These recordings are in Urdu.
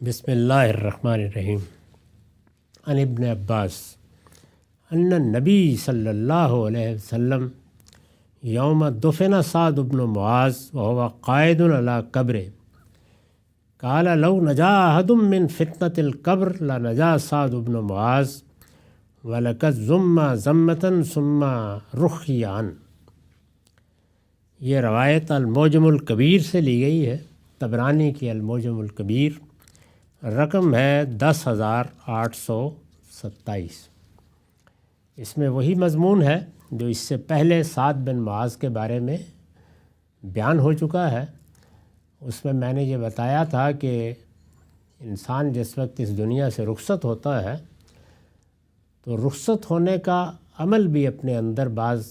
بسم اللہ الرحمن الرحیم عن ابن عباس ان النبی صلی اللہ علیہ وسلم یوم دفن سعد بن معاذ وهو قائد علی قبر قال لو نجا احد من فتنة القبر لنجا سعد بن معاذ ولقد ضم ضمة ثم رخی عنہ۔ یہ روایت المعجم الکبیر سے لی گئی ہے، طبرانی کی المعجم الکبیر، رقم ہے 10,827۔ اس میں وہی مضمون ہے جو اس سے پہلے سعد بن معاذ کے بارے میں بیان ہو چکا ہے۔ اس میں نے یہ بتایا تھا کہ انسان جس وقت اس دنیا سے رخصت ہوتا ہے تو رخصت ہونے کا عمل بھی اپنے اندر بعض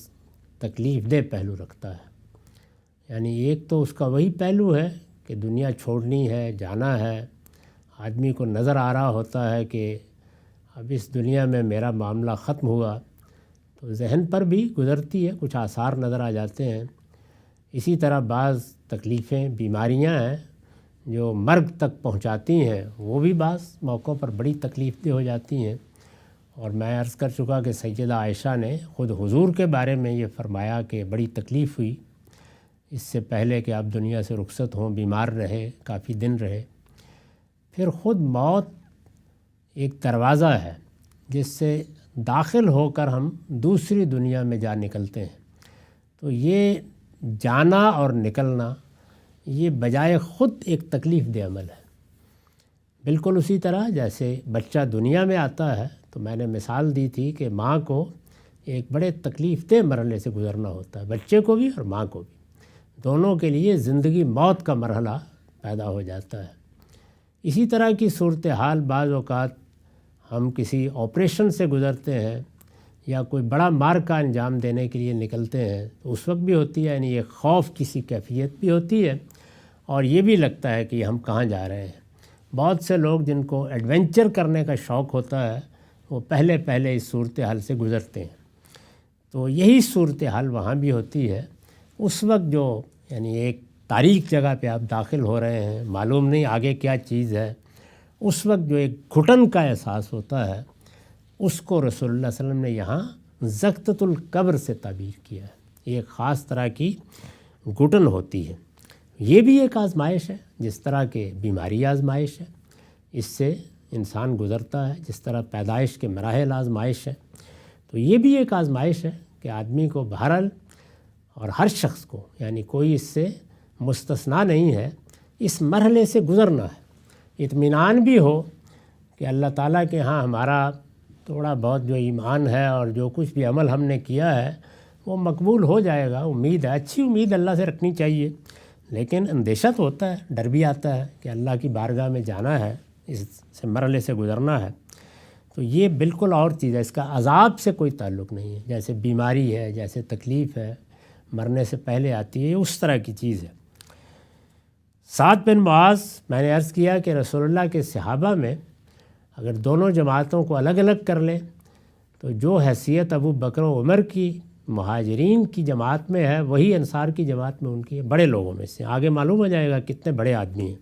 تکلیف دہ پہلو رکھتا ہے۔ یعنی ایک تو اس کا وہی پہلو ہے کہ دنیا چھوڑنی ہے، جانا ہے، آدمی کو نظر آ رہا ہوتا ہے کہ اب اس دنیا میں میرا معاملہ ختم ہوا، تو ذہن پر بھی گزرتی ہے، کچھ آثار نظر آ جاتے ہیں۔ اسی طرح بعض تکلیفیں، بیماریاں ہیں جو مرگ تک پہنچاتی ہیں، وہ بھی بعض موقعوں پر بڑی تکلیف دہ ہو جاتی ہیں۔ اور میں عرض کر چکا کہ سیدہ عائشہ نے خود حضور کے بارے میں یہ فرمایا کہ بڑی تکلیف ہوئی اس سے پہلے کہ آپ دنیا سے رخصت ہوں، بیمار رہے، کافی دن رہے۔ پھر خود موت ایک دروازہ ہے جس سے داخل ہو کر ہم دوسری دنیا میں جا نکلتے ہیں، تو یہ جانا اور نکلنا یہ بجائے خود ایک تکلیف دہ عمل ہے۔ بالکل اسی طرح جیسے بچہ دنیا میں آتا ہے تو میں نے مثال دی تھی کہ ماں کو ایک بڑے تکلیف دہ مرحلے سے گزرنا ہوتا ہے، بچے کو بھی اور ماں کو بھی، دونوں کے لیے زندگی موت کا مرحلہ پیدا ہو جاتا ہے۔ اسی طرح کی صورتحال بعض اوقات ہم کسی آپریشن سے گزرتے ہیں یا کوئی بڑا مارکہ انجام دینے کے لیے نکلتے ہیں تو اس وقت بھی ہوتی ہے، یعنی ایک خوف کسی کیفیت بھی ہوتی ہے اور یہ بھی لگتا ہے کہ ہم کہاں جا رہے ہیں۔ بہت سے لوگ جن کو ایڈونچر کرنے کا شوق ہوتا ہے وہ پہلے اس صورتحال سے گزرتے ہیں، تو یہی صورتحال وہاں بھی ہوتی ہے۔ اس وقت جو یعنی ایک تاریک جگہ پہ آپ داخل ہو رہے ہیں، معلوم نہیں آگے کیا چیز ہے، اس وقت جو ایک گھٹن کا احساس ہوتا ہے اس کو رسول اللہ صلی اللہ علیہ وسلم نے یہاں زقتۃ القبر سے تعبیر کیا ہے۔ ایک خاص طرح کی گھٹن ہوتی ہے، یہ بھی ایک آزمائش ہے، جس طرح کہ بیماری آزمائش ہے، اس سے انسان گزرتا ہے، جس طرح پیدائش کے مراحل آزمائش ہے، تو یہ بھی ایک آزمائش ہے کہ آدمی کو بہرحال اور ہر شخص کو، یعنی کوئی اس سے مستثنا نہیں ہے، اس مرحلے سے گزرنا ہے۔ اطمینان بھی ہو کہ اللہ تعالیٰ کے ہاں ہمارا تھوڑا بہت جو ایمان ہے اور جو کچھ بھی عمل ہم نے کیا ہے وہ مقبول ہو جائے گا، امید ہے، اچھی امید اللہ سے رکھنی چاہیے، لیکن اندیشہ تو ہوتا ہے، ڈر بھی آتا ہے کہ اللہ کی بارگاہ میں جانا ہے، اس سے مرحلے سے گزرنا ہے، تو یہ بالکل اور چیز ہے، اس کا عذاب سے کوئی تعلق نہیں ہے۔ جیسے بیماری ہے، جیسے تکلیف ہے، مرنے سے پہلے آتی ہے، یہ اس طرح کی چیز ہے۔ سعد بن معاذ، میں نے عرض کیا کہ رسول اللہ کے صحابہ میں اگر دونوں جماعتوں کو الگ الگ کر لیں تو جو حیثیت ابو بکر و عمر کی مہاجرین کی جماعت میں ہے وہی انصار کی جماعت میں ان کی ہے، بڑے لوگوں میں سے۔ آگے معلوم ہو جائے گا کتنے بڑے آدمی ہیں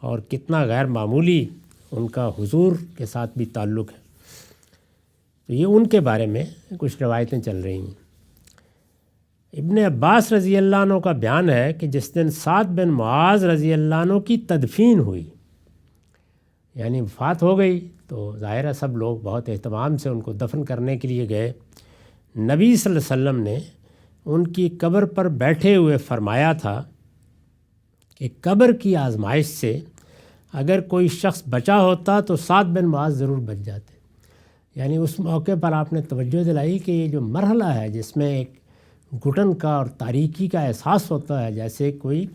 اور کتنا غیر معمولی ان کا حضور کے ساتھ بھی تعلق ہے، تو یہ ان کے بارے میں کچھ روایتیں چل رہی ہیں۔ ابن عباس رضی اللہ عنہ کا بیان ہے کہ جس دن سعد بن معاذ رضی اللہ عنہ کی تدفین ہوئی، یعنی وفات ہو گئی، تو ظاہر ہے سب لوگ بہت اہتمام سے ان کو دفن کرنے کے لیے گئے۔ نبی صلی اللہ علیہ وسلم نے ان کی قبر پر بیٹھے ہوئے فرمایا تھا کہ قبر کی آزمائش سے اگر کوئی شخص بچا ہوتا تو سعد بن معاذ ضرور بچ جاتے۔ یعنی اس موقع پر آپ نے توجہ دلائی کہ یہ جو مرحلہ ہے جس میں ایک گھٹن کا اور تاریکی کا احساس ہوتا ہے، جیسے کوئی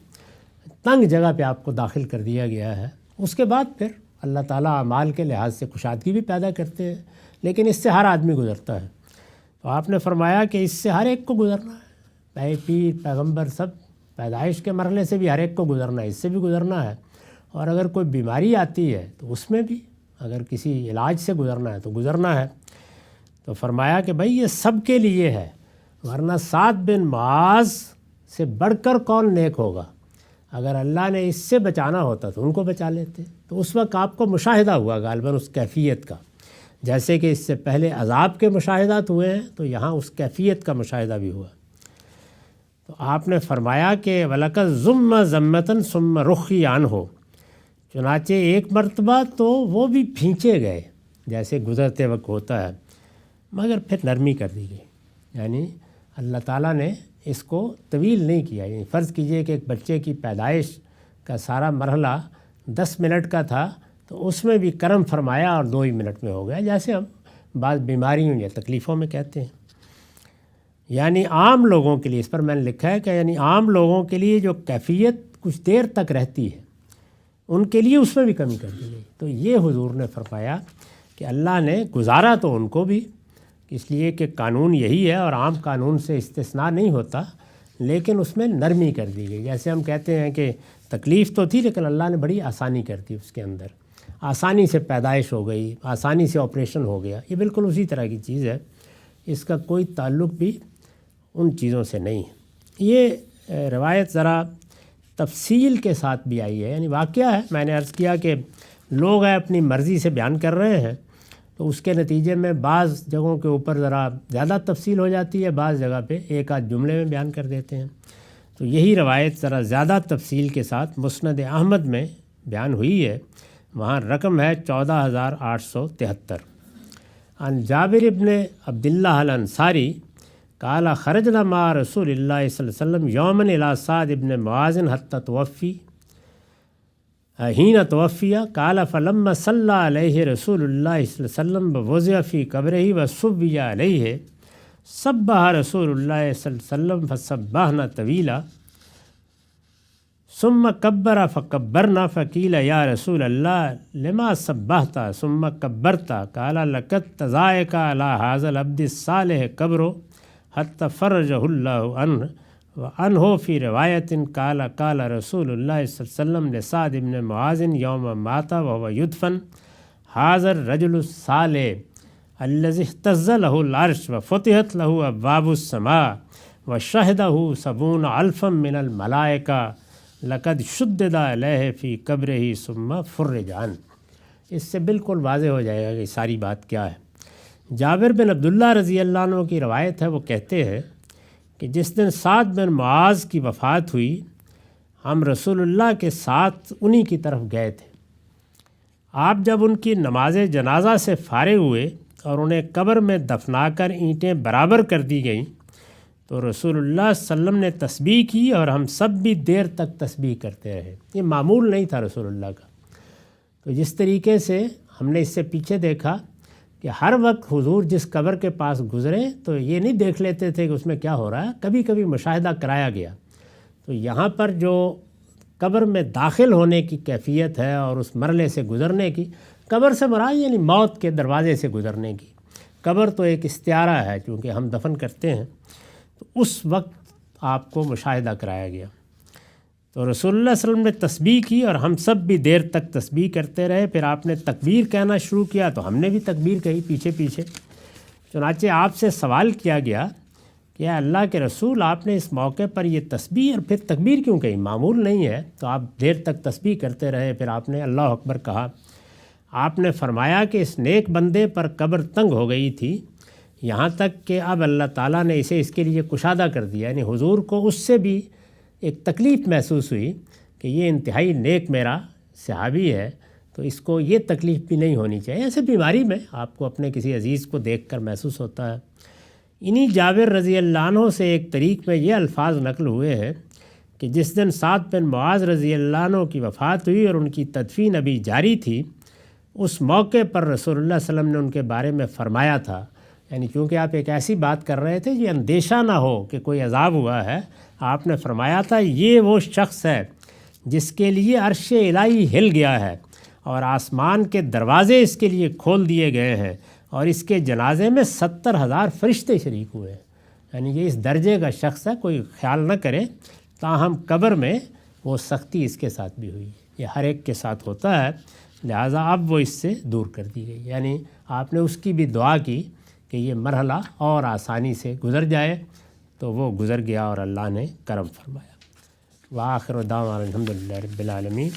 تنگ جگہ پہ آپ کو داخل کر دیا گیا ہے، اس کے بعد پھر اللہ تعالیٰ اعمال کے لحاظ سے کشادگی بھی پیدا کرتے ہیں، لیکن اس سے ہر آدمی گزرتا ہے۔ تو آپ نے فرمایا کہ اس سے ہر ایک کو گزرنا ہے، پیر پیغمبر سب، پیدائش کے مرحلے سے بھی ہر ایک کو گزرنا ہے، اس سے بھی گزرنا ہے، اور اگر کوئی بیماری آتی ہے تو اس میں بھی اگر کسی علاج سے گزرنا ہے تو گزرنا ہے۔ تو فرمایا کہ بھائی یہ سب کے لیے ہے، ورنہ سعد بن معاذ سے بڑھ کر کون نیک ہوگا؟ اگر اللہ نے اس سے بچانا ہوتا تو ان کو بچا لیتے۔ تو اس وقت آپ کو مشاہدہ ہوا غالباً اس کیفیت کا، جیسے کہ اس سے پہلے عذاب کے مشاہدات ہوئے ہیں، تو یہاں اس کیفیت کا مشاہدہ بھی ہوا۔ تو آپ نے فرمایا کہ وَلَقَدْ ضُمَّ ضَمَّةً ثُمَّ رُخِّ عَنْهُ، چنانچہ ایک مرتبہ تو وہ بھی پھینچے گئے جیسے گزرتے وقت ہوتا ہے، مگر پھر نرمی کر دی گئی۔ یعنی اللہ تعالیٰ نے اس کو طویل نہیں کیا۔ یعنی فرض کیجئے کہ ایک بچے کی پیدائش کا سارا مرحلہ 10 منٹ کا تھا، تو اس میں بھی کرم فرمایا اور 2 ہی منٹ میں ہو گیا، جیسے ہم بعض بیماریوں یا تکلیفوں میں کہتے ہیں۔ یعنی عام لوگوں کے لیے، اس پر میں نے لکھا ہے کہ یعنی عام لوگوں کے لیے جو کیفیت کچھ دیر تک رہتی ہے، ان کے لیے اس میں بھی کمی کر دی گئی۔ تو یہ حضور نے فرمایا کہ اللہ نے گزارا تو ان کو بھی، اس لیے کہ قانون یہی ہے اور عام قانون سے استثناء نہیں ہوتا، لیکن اس میں نرمی کر دی گئی۔ جیسے ہم کہتے ہیں کہ تکلیف تو تھی لیکن اللہ نے بڑی آسانی کر دی اس کے اندر، آسانی سے پیدائش ہو گئی، آسانی سے آپریشن ہو گیا۔ یہ بالکل اسی طرح کی چیز ہے، اس کا کوئی تعلق بھی ان چیزوں سے نہیں ہے۔ یہ روایت ذرا تفصیل کے ساتھ بھی آئی ہے، یعنی واقعہ ہے، میں نے عرض کیا کہ لوگ اپنی مرضی سے بیان کر رہے ہیں، تو اس کے نتیجے میں بعض جگہوں کے اوپر ذرا زیادہ تفصیل ہو جاتی ہے، بعض جگہ پہ ایک آدھ جملے میں بیان کر دیتے ہیں۔ تو یہی روایت ذرا زیادہ تفصیل کے ساتھ مسند احمد میں بیان ہوئی ہے، وہاں رقم ہے 14,873۔ عن جابر ابن عبداللہ الانصاری قال خرجنا مع رسول اللہ صلی اللہ علیہ وسلم یوماً الی سعد ابن معاذ حتی توفی حین توفی قال فلما صلی علیہ رسول اللہ صلی اللہ علیہ وسلم ووضع فی قبرہ وصبی علیہ سبح رسول اللہ صلی اللہ علیہ وسلم فسبحنا طویلا ثم کبر فکبرنا فقیل یا رسول اللہ لما سبحت ثم کبرت قال لقد تضايق علی ھذا العبد الصالح قبره حتی فرجہ اللہ عنہ وعنہ فی روایت قال قال رسول اللہ صلی اللہ علیہ وسلم لسعد بن معاذ یوم مات وهو يدفن ھذا الرجل الصالح الذي اهتز له العرش وفتحت له ابواب السماء وشهده 70,000 من الملائکہ لقد شدد علیہ فی قبرہ ثم فرج عنہ۔ اس سے بالکل واضح ہو جائے گا کہ ساری بات کیا ہے۔ جابر بن عبداللہ رضی اللہ عنہ کی روایت ہے، وہ کہتے ہیں کہ جس دن سعد بن معاذ کی وفات ہوئی، ہم رسول اللہ کے ساتھ انہی کی طرف گئے تھے۔ آپ جب ان کی نماز جنازہ سے فارغ ہوئے اور انہیں قبر میں دفنا کر اینٹیں برابر کر دی گئیں، تو رسول اللہ صلی اللہ علیہ وسلم نے تسبیح کی اور ہم سب بھی دیر تک تسبیح کرتے رہے۔ یہ معمول نہیں تھا رسول اللہ کا۔ تو جس طریقے سے ہم نے اس سے پیچھے دیکھا کہ ہر وقت حضور جس قبر کے پاس گزرے تو یہ نہیں دیکھ لیتے تھے کہ اس میں کیا ہو رہا ہے، کبھی کبھی مشاہدہ کرایا گیا۔ تو یہاں پر جو قبر میں داخل ہونے کی کیفیت ہے اور اس مرحلے سے گزرنے کی، قبر سے مراد یعنی موت کے دروازے سے گزرنے کی، قبر تو ایک استعارہ ہے چونکہ ہم دفن کرتے ہیں، تو اس وقت آپ کو مشاہدہ کرایا گیا۔ تو رسول اللہ صلی اللہ علیہ وسلم نے تسبیح کی اور ہم سب بھی دیر تک تسبیح کرتے رہے۔ پھر آپ نے تکبیر کہنا شروع کیا تو ہم نے بھی تکبیر کہی پیچھے پیچھے۔ چنانچہ آپ سے سوال کیا گیا کہ اے اللہ کے رسول، آپ نے اس موقع پر یہ تسبیح اور پھر تکبیر کیوں کہی؟ معمول نہیں ہے۔ تو آپ دیر تک تسبیح کرتے رہے، پھر آپ نے اللہ اکبر کہا۔ آپ نے فرمایا کہ اس نیک بندے پر قبر تنگ ہو گئی تھی، یہاں تک کہ اب اللہ تعالیٰ نے اسے اس کے لیے کشادہ کر دیا۔ یعنی حضور کو اس سے بھی ایک تکلیف محسوس ہوئی کہ یہ انتہائی نیک میرا صحابی ہے، تو اس کو یہ تکلیف بھی نہیں ہونی چاہیے۔ ایسے بیماری میں آپ کو اپنے کسی عزیز کو دیکھ کر محسوس ہوتا ہے۔ انہی جابر رضی اللہ عنہ سے ایک طریق میں یہ الفاظ نقل ہوئے ہیں کہ جس دن سعد بن معاذ رضی اللہ عنہ کی وفات ہوئی اور ان کی تدفین ابھی جاری تھی، اس موقع پر رسول اللہ صلی اللہ علیہ وسلم نے ان کے بارے میں فرمایا تھا، یعنی چونکہ آپ ایک ایسی بات کر رہے تھے یہ اندیشہ نہ ہو کہ کوئی عذاب ہوا ہے، آپ نے فرمایا تھا یہ وہ شخص ہے جس کے لیے عرش الہی ہل گیا ہے اور آسمان کے دروازے اس کے لیے کھول دیے گئے ہیں اور اس کے جنازے میں 70,000 فرشتے شریک ہوئے ہیں۔ یعنی یہ اس درجے کا شخص ہے، کوئی خیال نہ کرے۔ تاہم قبر میں وہ سختی اس کے ساتھ بھی ہوئی، یہ ہر ایک کے ساتھ ہوتا ہے، لہٰذا اب وہ اس سے دور کر دی گئی۔ یعنی آپ نے اس کی بھی دعا کی کہ یہ مرحلہ اور آسانی سے گزر جائے، تو وہ گزر گیا اور اللہ نے کرم فرمایا۔ وآخر دعوانا الحمدللہ رب العالمین.